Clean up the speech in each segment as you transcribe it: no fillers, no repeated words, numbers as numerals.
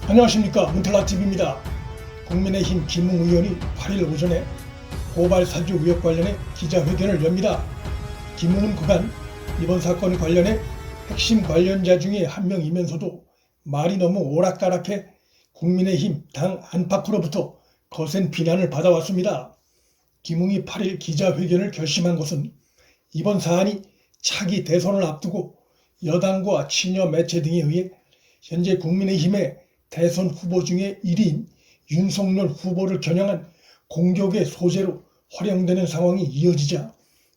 안녕하십니까, 문틀락TV입니다. 국민의힘 김웅 의원이 8일 오전에 고발 사주 의혹 관련해 기자회견을 엽니다. 김웅은 그간 이번 사건 관련해 핵심 관련자 중에 한 명이면서도 말이 너무 오락가락해 국민의힘 당 안팎으로부터 거센 비난을 받아왔습니다. 김웅이 8일 기자회견을 결심한 것은 이번 사안이 차기 대선을 앞두고 여당과 친여 매체 등에 의해 현재 국민의힘의 대선 후보 중에 1위인 윤석열 후보를 겨냥한 공격의 소재로 활용되는 상황이 이어지자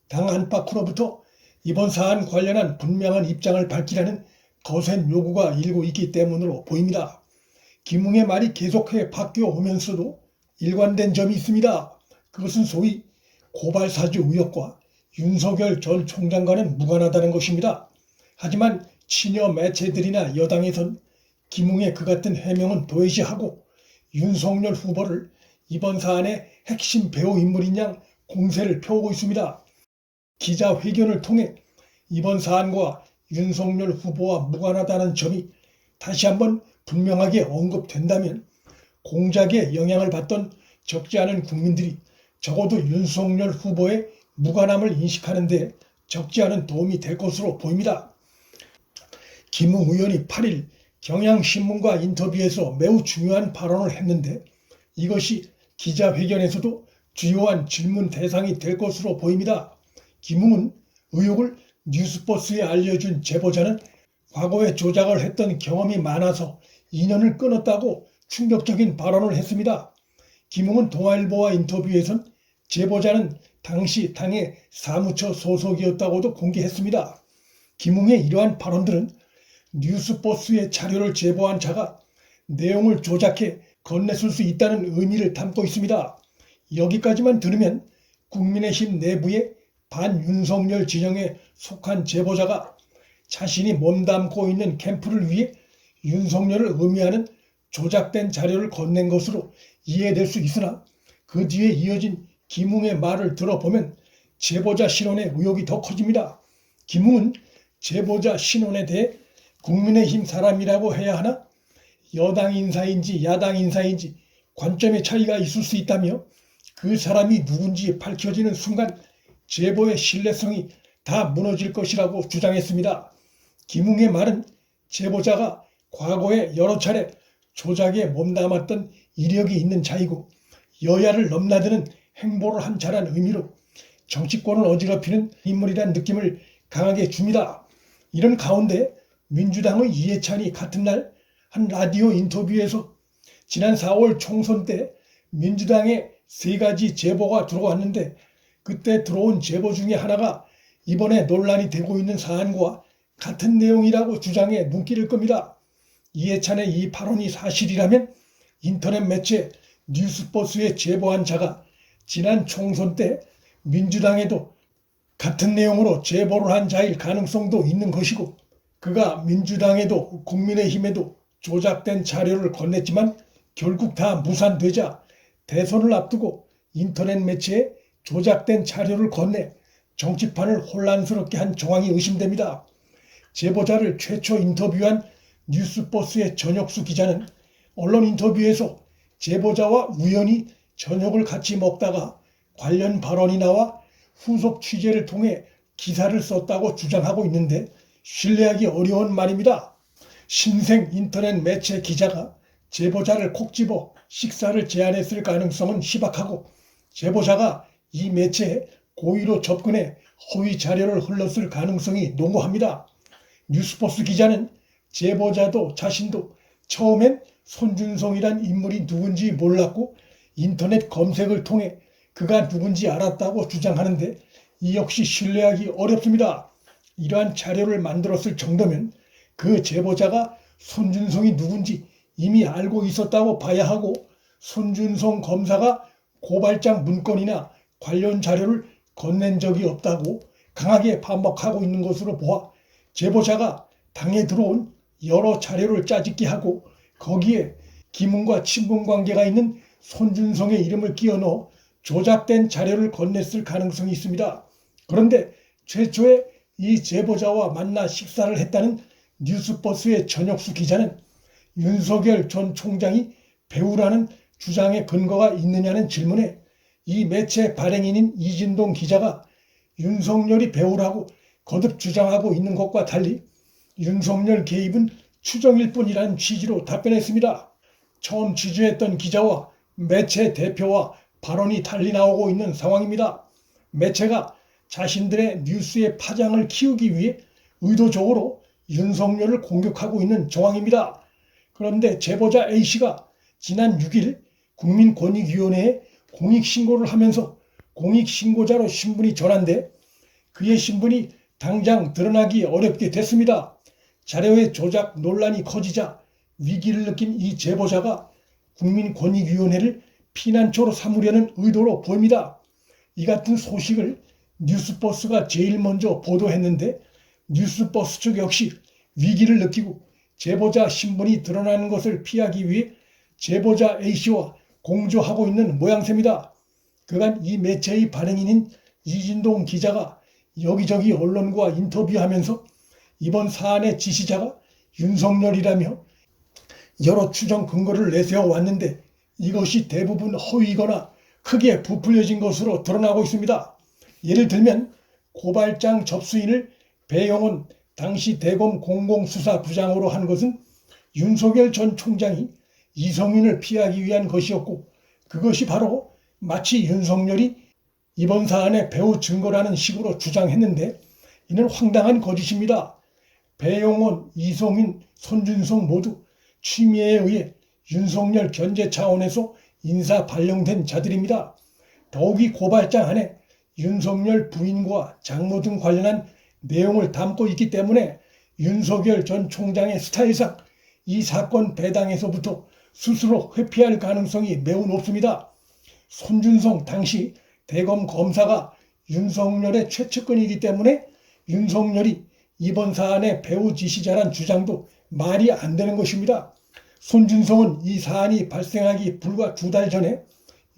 당 안팎으로부터 이번 사안 관련한 분명한 입장을 밝히라는 거센 요구가 일고 있기 때문으로 보입니다. 김웅의 말이 계속해 바뀌어오면서도 일관된 점이 있습니다. 그것은 소위 고발 사주 의혹과 윤석열 전 총장과는 무관하다는 것입니다. 하지만 친여 매체들이나 여당에선 김웅의 그 같은 해명은 도외시하고 윤석열 후보를 이번 사안의 핵심 배후 인물인 양 공세를 펴오고 있습니다. 기자회견을 통해 이번 사안과 윤석열 후보와 무관하다는 점이 다시 한번 분명하게 언급된다면 공작에 영향을 받던 적지 않은 국민들이 적어도 윤석열 후보의 무관함을 인식하는 데 적지 않은 도움이 될 것으로 보입니다. 김웅 의원이 8일 경향신문과 인터뷰에서 매우 중요한 발언을 했는데 이것이 기자회견에서도 주요한 질문 대상이 될 것으로 보입니다. 김웅은 의혹을 뉴스버스에 알려준 제보자는 과거에 조작을 했던 경험이 많아서 인연을 끊었다고 충격적인 발언을 했습니다. 김웅은 동아일보와 인터뷰에선 제보자는 당시 당의 사무처 소속이었다고도 공개했습니다. 김웅의 이러한 발언들은 뉴스버스에 자료를 제보한 자가 내용을 조작해 건넸을 수 있다는 의미를 담고 있습니다. 여기까지만 들으면 국민의힘 내부의 반윤석열 진영에 속한 제보자가 자신이 몸담고 있는 캠프를 위해 윤석열을 의미하는 조작된 자료를 건넨 것으로 이해될 수 있으나 그 뒤에 이어진 김웅의 말을 들어보면 제보자 신원의 의혹이 더 커집니다. 김웅은 제보자 신원에 대해 국민의힘 사람이라고 해야 하나? 여당 인사인지 야당 인사인지 관점의 차이가 있을 수 있다며 그 사람이 누군지 밝혀지는 순간 제보의 신뢰성이 다 무너질 것이라고 주장했습니다. 김웅의 말은 제보자가 과거에 여러 차례 조작에 몸담았던 이력이 있는 자이고 여야를 넘나드는 행보를 한 자란 의미로 정치권을 어지럽히는 인물이란 느낌을 강하게 줍니다. 이런 가운데 민주당의 이해찬이 같은 날 한 라디오 인터뷰에서 지난 4월 총선 때 민주당에 3가지 제보가 들어왔는데 그때 들어온 제보 중에 하나가 이번에 논란이 되고 있는 사안과 같은 내용이라고 주장해 눈길을 끕니다. 이해찬의 이 발언이 사실이라면 인터넷 매체 뉴스버스에 제보한 자가 지난 총선 때 민주당에도 같은 내용으로 제보를 한 자일 가능성도 있는 것이고 그가 민주당에도 국민의힘에도 조작된 자료를 건넸지만 결국 다 무산되자 대선을 앞두고 인터넷 매체에 조작된 자료를 건네 정치판을 혼란스럽게 한 정황이 의심됩니다. 제보자를 최초 인터뷰한 뉴스버스의 전혁수 기자는 언론 인터뷰에서 제보자와 우연히 저녁을 같이 먹다가 관련 발언이 나와 후속 취재를 통해 기사를 썼다고 주장하고 있는데 신뢰하기 어려운 말입니다. 신생 인터넷 매체 기자가 제보자를 콕 집어 식사를 제안했을 가능성은 희박하고 제보자가 이 매체에 고의로 접근해 허위 자료를 흘렀을 가능성이 농후합니다. 뉴스버스 기자는 제보자도 자신도 처음엔 손준성이란 인물이 누군지 몰랐고 인터넷 검색을 통해 그가 누군지 알았다고 주장하는데 이 역시 신뢰하기 어렵습니다. 이러한 자료를 만들었을 정도면 그 제보자가 손준성이 누군지 이미 알고 있었다고 봐야 하고 손준성 검사가 고발장 문건이나 관련 자료를 건넨 적이 없다고 강하게 반박하고 있는 것으로 보아 제보자가 당에 들어온 여러 자료를 짜집기 하고 거기에 김웅과 친분 관계가 있는 손준성의 이름을 끼워 넣어 조작된 자료를 건넸을 가능성이 있습니다. 그런데 최초에 이 제보자와 만나 식사를 했다는 뉴스버스의 전혁수 기자는 윤석열 전 총장이 배우라는 주장의 근거가 있느냐는 질문에 이 매체 발행인인 이진동 기자가 윤석열이 배우라고 거듭 주장하고 있는 것과 달리 윤석열 개입은 추정일 뿐이라는 취지로 답변했습니다. 처음 취재했던 기자와 매체 대표와 발언이 달리 나오고 있는 상황입니다. 매체가 자신들의 뉴스의 파장을 키우기 위해 의도적으로 윤석열을 공격하고 있는 정황입니다. 그런데 제보자 A씨가 지난 6일 국민권익위원회에 공익신고를 하면서 공익신고자로 신분이 전환돼 그의 신분이 당장 드러나기 어렵게 됐습니다. 자료의 조작 논란이 커지자 위기를 느낀 이 제보자가 국민권익위원회를 피난처로 삼으려는 의도로 보입니다. 이 같은 소식을 뉴스버스가 제일 먼저 보도했는데 뉴스버스 측 역시 위기를 느끼고 제보자 신분이 드러나는 것을 피하기 위해 제보자 A씨와 공조하고 있는 모양새입니다. 그간 이 매체의 발행인인 이진동 기자가 여기저기 언론과 인터뷰하면서 이번 사안의 지시자가 윤석열이라며 여러 추정 근거를 내세워 왔는데 이것이 대부분 허위거나 크게 부풀려진 것으로 드러나고 있습니다. 예를 들면 고발장 접수인을 배영원 당시 대검 공공수사부장으로 한 것은 윤석열 전 총장이 이성윤을 피하기 위한 것이었고 그것이 바로 마치 윤석열이 이번 사안의 배후 증거라는 식으로 주장했는데 이는 황당한 거짓입니다. 배영원, 이성윤, 손준성 모두 취미에 의해 윤석열 견제 차원에서 인사 발령된 자들입니다. 더욱이 고발장 안에 윤석열 부인과 장모 등 관련한 내용을 담고 있기 때문에 윤석열 전 총장의 스타일상 이 사건 배당에서부터 스스로 회피할 가능성이 매우 높습니다. 손준성 당시 대검 검사가 윤석열의 최측근이기 때문에 윤석열이 이번 사안의 배후 지시자란 주장도 말이 안 되는 것입니다. 손준성은 이 사안이 발생하기 불과 2달 전에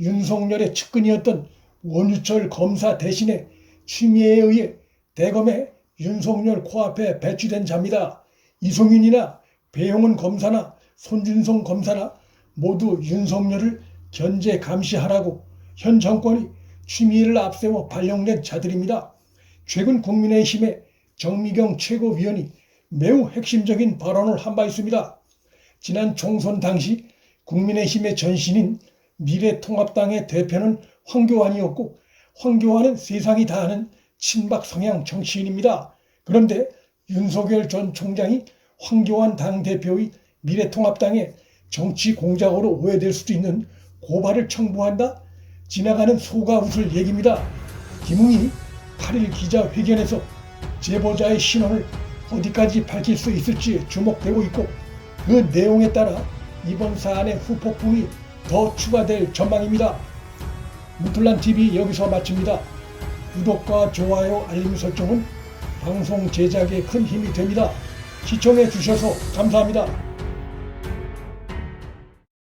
윤석열의 측근이었던 원유철 검사 대신에 취미에 의해 대검에 윤석열 코앞에 배치된 자입니다. 이성윤이나 배영원 검사나 손준성 검사나 모두 윤석열을 견제 감시하라고 현 정권이 취미를 앞세워 발령된 자들입니다. 최근 국민의힘의 정미경 최고위원이 매우 핵심적인 발언을 한 바 있습니다. 지난 총선 당시 국민의힘의 전신인 미래통합당의 대표는 황교안이었고 황교안은 세상이 다 아는 친박 성향 정치인입니다. 그런데 윤석열 전 총장이 황교안 당대표의 미래통합당의 정치 공작으로 오해될 수도 있는 고발을 청구한다? 지나가는 소가 웃을 얘기입니다. 김웅이 8일 기자회견에서 제보자의 신원을 어디까지 밝힐 수 있을지 주목되고 있고 그 내용에 따라 이번 사안의 후폭풍이 더 추가될 전망입니다. 문틀란TV 여기서 마칩니다. 구독과 좋아요, 알림 설정은 방송 제작에 큰 힘이 됩니다. 시청해 주셔서 감사합니다.